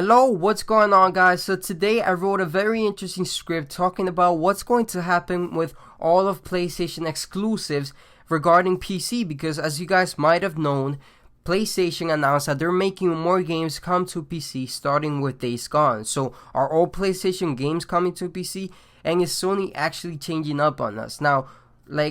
Hello, what's going on, guys? So today I wrote a very interesting script talking about what's going to happen with all of PlayStation exclusives regarding PC, because as you guys might have known, PlayStation announced that they're making more games come to PC starting with Days Gone. So are all PlayStation games coming to PC, and is Sony actually changing up on us? Now,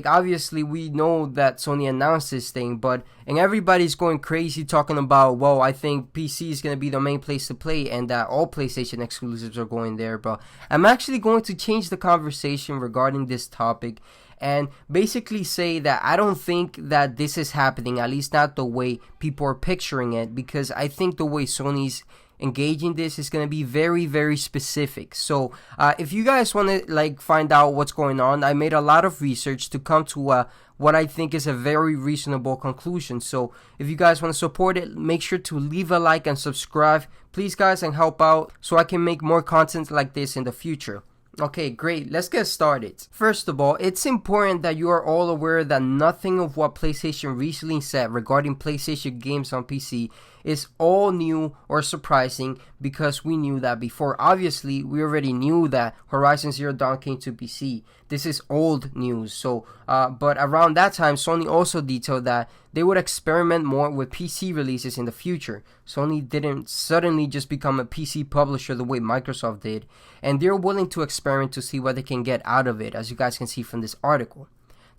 obviously we know that Sony announced this thing, and everybody's going crazy talking about, well, I think PC is going to be the main place to play and that all PlayStation exclusives are going there. But I'm actually going to change the conversation regarding this topic and basically say that I don't think that this is happening, at least not the way people are picturing it, because I think the way Sony's engaging this is going to be very, very specific. So if you guys want to find out what's going on, I made a lot of research to come to what I think is a very reasonable conclusion. So if you guys want to support it, make sure to leave a like and subscribe, please guys, and help out so I can make more content like this in the future. Okay, great. Let's get started. First of all, it's important that you are all aware that nothing of what PlayStation recently said regarding PlayStation games on PC is all new or surprising, because we knew that before. Obviously, we already knew that Horizon Zero Dawn came to PC. This is old news. So, but around that time, Sony also detailed that they would experiment more with PC releases in the future. Sony didn't suddenly just become a PC publisher the way Microsoft did, and they're willing to experiment to see what they can get out of it, as you guys can see from this article.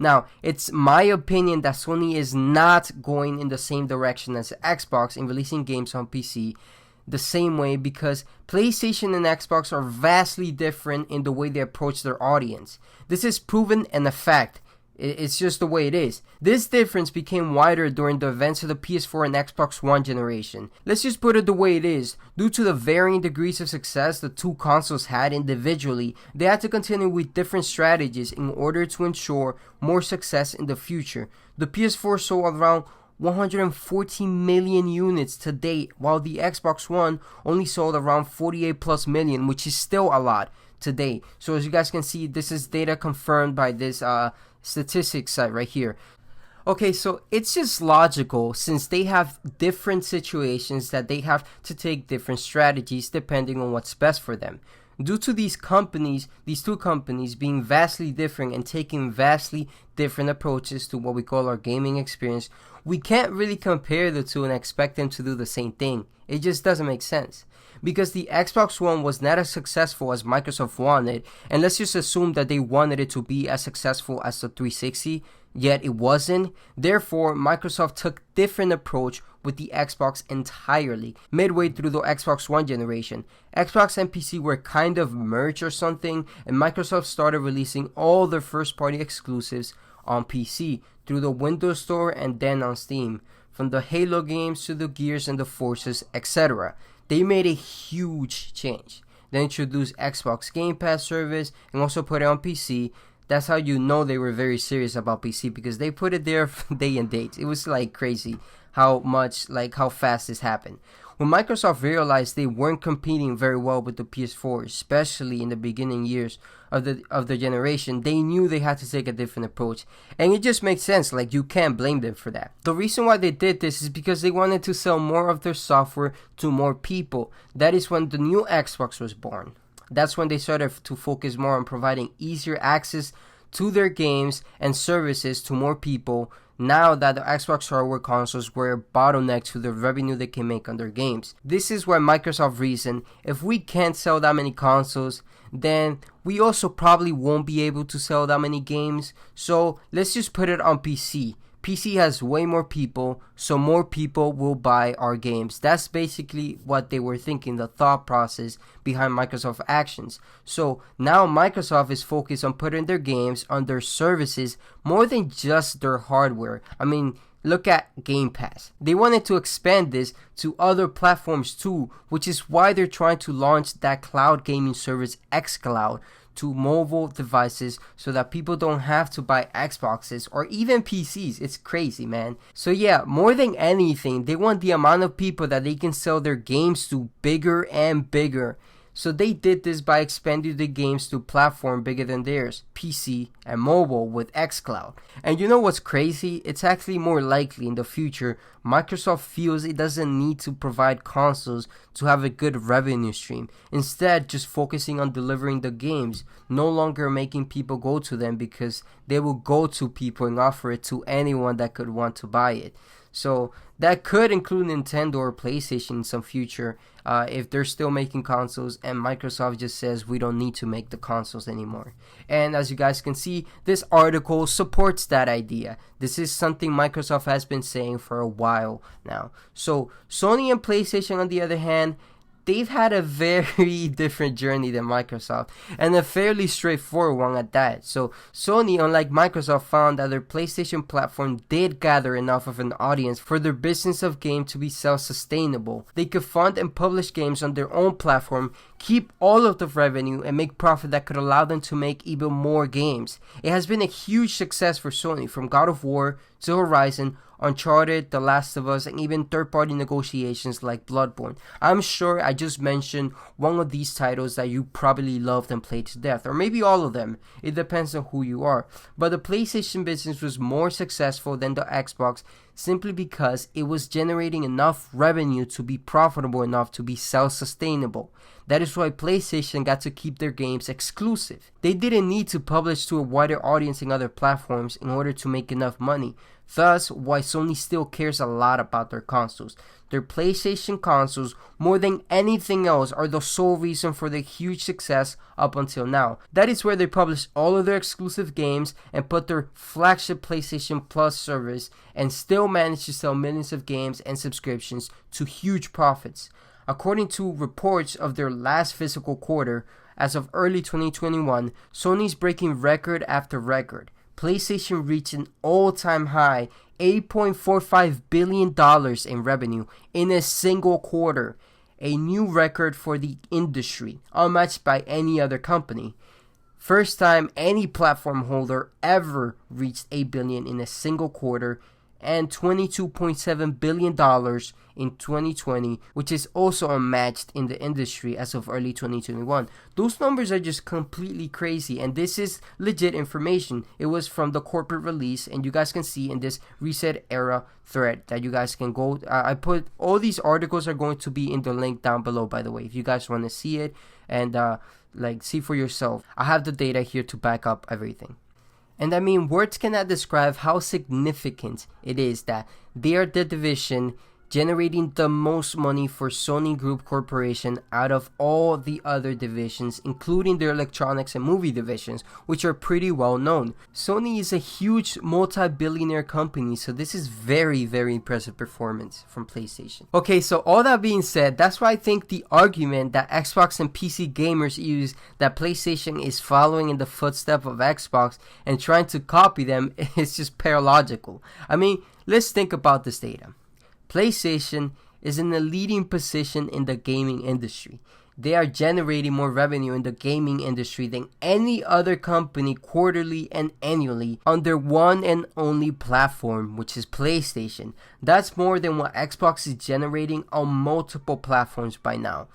Now, it's my opinion that Sony is not going in the same direction as Xbox in releasing games on PC the same way, because PlayStation and Xbox are vastly different in the way they approach their audience. This is proven and a fact. It's just the way it is. This difference became wider during the events of the PS4 and Xbox One generation. Let's just put it the way it is. Due to the varying degrees of success the two consoles had individually, they had to continue with different strategies in order to ensure more success in the future. The PS4 sold around 114 million units to date, while the Xbox One only sold around 48 plus million, which is still a lot today. So as you guys can see, this is data confirmed by this statistics site right here. Okay, so it's just logical, since they have different situations, that they have to take different strategies depending on what's best for them. Due to these two companies being vastly different and taking vastly different approaches to what we call our gaming experience, we can't really compare the two and expect them to do the same thing. It just doesn't make sense, because the Xbox One was not as successful as Microsoft wanted, and let's just assume that they wanted it to be as successful as the 360, yet it wasn't. Therefore, Microsoft took different approach with the Xbox entirely. Midway through the Xbox One generation, Xbox and PC were kind of merged or something, and Microsoft started releasing all their first-party exclusives on PC through the Windows Store and then on Steam, from the Halo games to the Gears and the Forces, etc. They made a huge change. They introduced Xbox Game Pass service and also put it on PC. That's how you know they were very serious about PC, because they put it there day and date. It was crazy how fast this happened. When Microsoft realized they weren't competing very well with the PS4, especially in the beginning years of the generation, they knew they had to take a different approach. And it just makes sense, you can't blame them for that. The reason why they did this is because they wanted to sell more of their software to more people. That is when the new Xbox was born. That's when they started to focus more on providing easier access to their games and services to more people, now that the Xbox hardware consoles were a bottleneck to the revenue they can make on their games. This is why Microsoft reasoned, if we can't sell that many consoles, then we also probably won't be able to sell that many games, so let's just put it on PC. PC has way more people, so more people will buy our games. That's basically what they were thinking, the thought process behind Microsoft actions. So now Microsoft is focused on putting their games on their services more than just their hardware. I mean, look at Game Pass. They wanted to expand this to other platforms too, which is why they're trying to launch that cloud gaming service xCloud to mobile devices, so that people don't have to buy Xboxes or even PCs. It's crazy, man. So yeah, more than anything, they want the amount of people that they can sell their games to bigger and bigger. So they did this by expanding the games to platform bigger than theirs, PC and mobile with xCloud. And you know what's crazy? It's actually more likely in the future Microsoft feels it doesn't need to provide consoles to have a good revenue stream. Instead, just focusing on delivering the games, no longer making people go to them because they will go to people and offer it to anyone that could want to buy it. So that could include Nintendo or PlayStation in some future if they're still making consoles and Microsoft just says we don't need to make the consoles anymore. And as you guys can see, this article supports that idea. This is something Microsoft has been saying for a while now. So Sony and PlayStation, on the other hand, they've had a very different journey than Microsoft, and a fairly straightforward one at that. So Sony, unlike Microsoft, found that their PlayStation platform did gather enough of an audience for their business of game to be self-sustainable. They could fund and publish games on their own platform, keep all of the revenue, and make profit that could allow them to make even more games. It has been a huge success for Sony, from God of War to Horizon, Uncharted, The Last of Us, and even third-party negotiations like Bloodborne. I'm sure I just mentioned one of these titles that you probably loved and played to death, or maybe all of them. It depends on who you are. But the PlayStation business was more successful than the Xbox simply because it was generating enough revenue to be profitable enough to be self-sustainable. That is why PlayStation got to keep their games exclusive. They didn't need to publish to a wider audience in other platforms in order to make enough money. Thus, why Sony still cares a lot about their consoles. Their PlayStation consoles, more than anything else, are the sole reason for their huge success up until now. That is where they publish all of their exclusive games and put their flagship PlayStation Plus service and still manage to sell millions of games and subscriptions to huge profits. According to reports of their last fiscal quarter, as of early 2021, Sony's breaking record after record. PlayStation reached an all-time high $8.45 billion in revenue in a single quarter, a new record for the industry, unmatched by any other company. First time any platform holder ever reached $8 billion in a single quarter, and $22.7 billion in 2020, which is also unmatched in the industry as of early 2021. Those numbers are just completely crazy, and this is legit information. It was from the corporate release, and you guys can see in this Reset Era thread that you guys can go. I put all these articles are going to be in the link down below, by the way, if you guys want to see it and see for yourself. I have the data here to back up everything. And I mean, words cannot describe how significant it is that they are the division generating the most money for Sony Group Corporation out of all the other divisions, including their electronics and movie divisions, which are pretty well known. Sony is a huge multi-billionaire company, so this is very, very impressive performance from PlayStation. Okay, so all that being said, that's why I think the argument that Xbox and PC gamers use that PlayStation is following in the footsteps of Xbox and trying to copy them is just paralogical. I mean, let's think about this data. PlayStation is in a leading position in the gaming industry. They are generating more revenue in the gaming industry than any other company quarterly and annually on their one and only platform, which is PlayStation. That's more than what Xbox is generating on multiple platforms by now.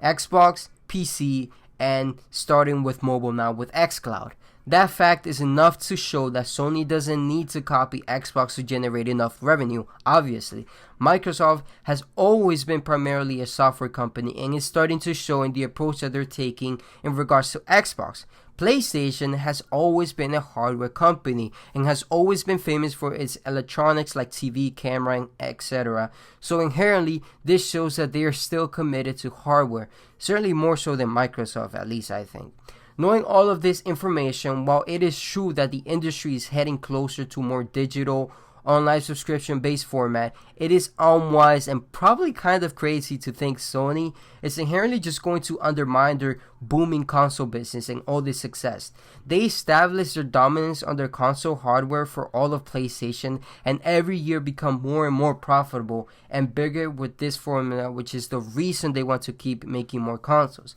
Xbox, PC, and starting with mobile now with xCloud. That fact is enough to show that Sony doesn't need to copy Xbox to generate enough revenue, obviously. Microsoft has always been primarily a software company and is starting to show in the approach that they're taking in regards to Xbox. PlayStation has always been a hardware company and has always been famous for its electronics like TV, camera, etc. So inherently, this shows that they are still committed to hardware, certainly more so than Microsoft, at least I think. Knowing all of this information, while it is true that the industry is heading closer to more digital, online subscription-based format, it is unwise and probably kind of crazy to think Sony is inherently just going to undermine their booming console business and all this success. They established their dominance on their console hardware for all of PlayStation and every year become more and more profitable and bigger with this formula, which is the reason they want to keep making more consoles.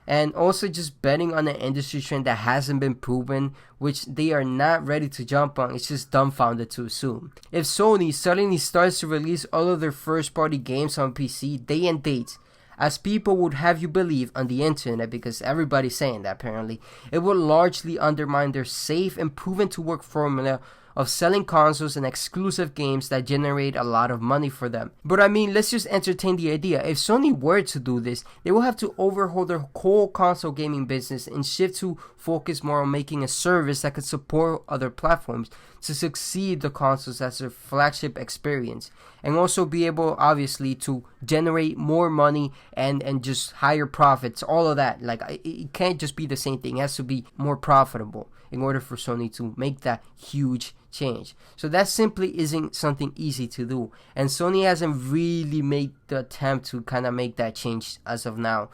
And also just betting on an industry trend that hasn't been proven, which they are not ready to jump on. It's just dumbfounded to assume. If Sony suddenly starts to release all of their first party games on PC day and date, as people would have you believe on the internet, because everybody's saying that apparently, it would largely undermine their safe and proven to work formula of selling consoles and exclusive games that generate a lot of money for them. But I mean, let's just entertain the idea. If Sony were to do this, they will have to overhaul their whole console gaming business and shift to focus more on making a service that could support other platforms to succeed the consoles as their flagship experience, and also be able obviously to generate more money and just higher profits, all of that. Like, it can't just be the same thing. It has to be more profitable in order for Sony to make that huge change. So that simply isn't something easy to do, and Sony hasn't really made the attempt to kind of make that change as of now.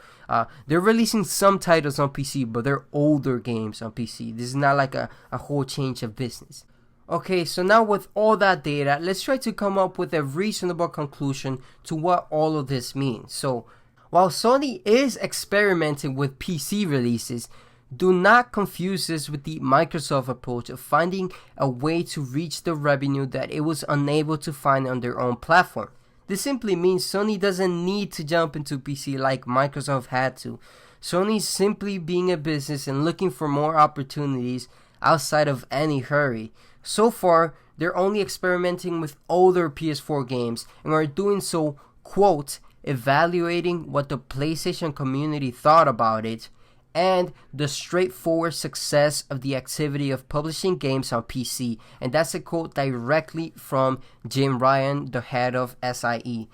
They're releasing some titles on PC, but they're older games on PC. This is not like a whole change of business. Okay, so now with all that data, let's try to come up with a reasonable conclusion to what all of this means. So while Sony is experimenting with PC releases, do not confuse this with the Microsoft approach of finding a way to reach the revenue that it was unable to find on their own platform. This simply means Sony doesn't need to jump into PC like Microsoft had to. Sony's simply being a business and looking for more opportunities outside of any hurry. So far, they're only experimenting with older PS4 games and are doing so, quote, evaluating what the PlayStation community thought about it, and the straightforward success of the activity of publishing games on PC. And that's a quote directly from Jim Ryan, the head of SIE.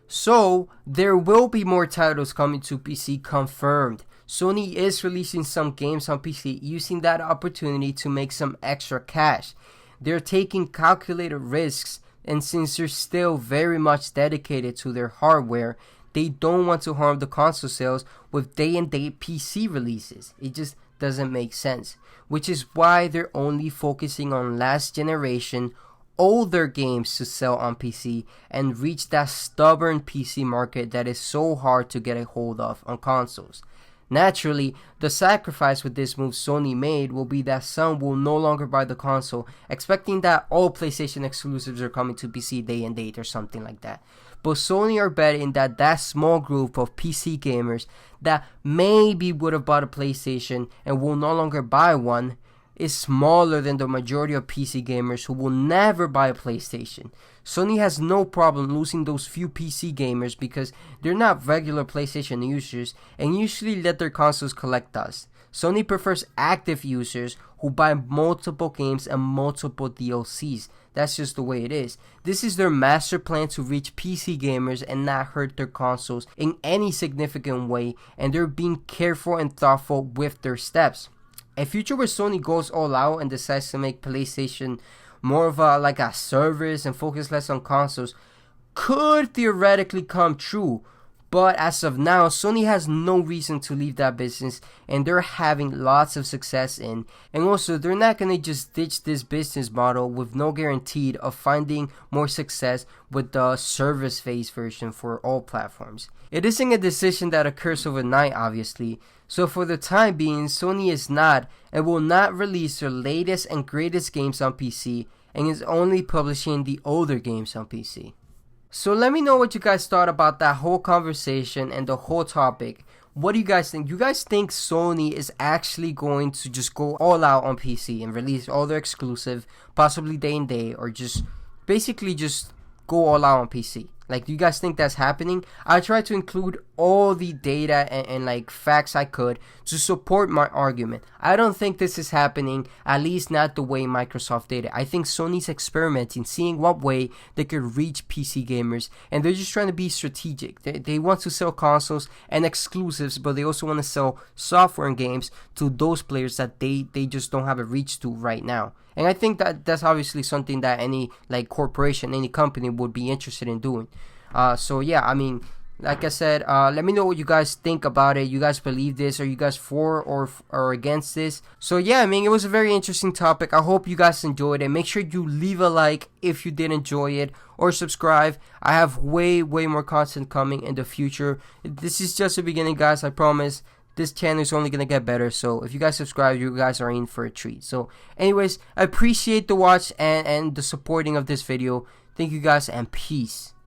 So there will be more titles coming to PC, confirmed. Sony is releasing some games on PC using that opportunity to make some extra cash. They're taking calculated risks, and since they're still very much dedicated to their hardware, they don't want to harm the console sales with day-and-date PC releases. It just doesn't make sense, which is why they're only focusing on last generation, older games to sell on PC and reach that stubborn PC market that is so hard to get a hold of on consoles. Naturally, the sacrifice with this move Sony made will be that some will no longer buy the console, expecting that all PlayStation exclusives are coming to PC day and date or something like that. But Sony are betting that that small group of PC gamers that maybe would have bought a PlayStation and will no longer buy one is smaller than the majority of PC gamers who will never buy a PlayStation. Sony has no problem losing those few PC gamers because they're not regular PlayStation users and usually let their consoles collect dust. Sony prefers active users who buy multiple games and multiple DLCs. That's just the way it is. This is their master plan to reach PC gamers and not hurt their consoles in any significant way, and they're being careful and thoughtful with their steps. A future where Sony goes all out and decides to make PlayStation more of a service and focus less on consoles could theoretically come true, but as of now, Sony has no reason to leave that business, and they're having lots of success in. And also, they're not going to just ditch this business model with no guarantee of finding more success with the service-based version for all platforms. It isn't a decision that occurs overnight, obviously. So for the time being, Sony is not and will not release their latest and greatest games on PC, and is only publishing the older games on PC. So let me know what you guys thought about that whole conversation and the whole topic. What do you guys think? You guys think Sony is actually going to just go all out on PC and release all their exclusive, possibly day and day, or just basically just go all out on PC? Like, do you guys think that's happening? I tried to include all the data and like facts I could to support my argument. I don't think this is happening, at least not the way Microsoft did it. I think Sony's experimenting, seeing what way they could reach PC gamers, and they're just trying to be strategic. They want to sell consoles and exclusives, but they also want to sell software and games to those players that they just don't have a reach to right now. And I think that that's obviously something that any like corporation, any company would be interested in doing. So yeah, I mean, like I said, let me know what you guys think about it. You guys believe this? Are you guys for or against this? So yeah, I mean, it was a very interesting topic. I hope you guys enjoyed it. Make sure you leave a like if you did enjoy it, or subscribe. I have way more content coming in the future. This is just the beginning, guys. I promise. This channel is only gonna get better, so if you guys subscribe, you guys are in for a treat. So anyways, I appreciate the watch and the supporting of this video. Thank you guys, and peace.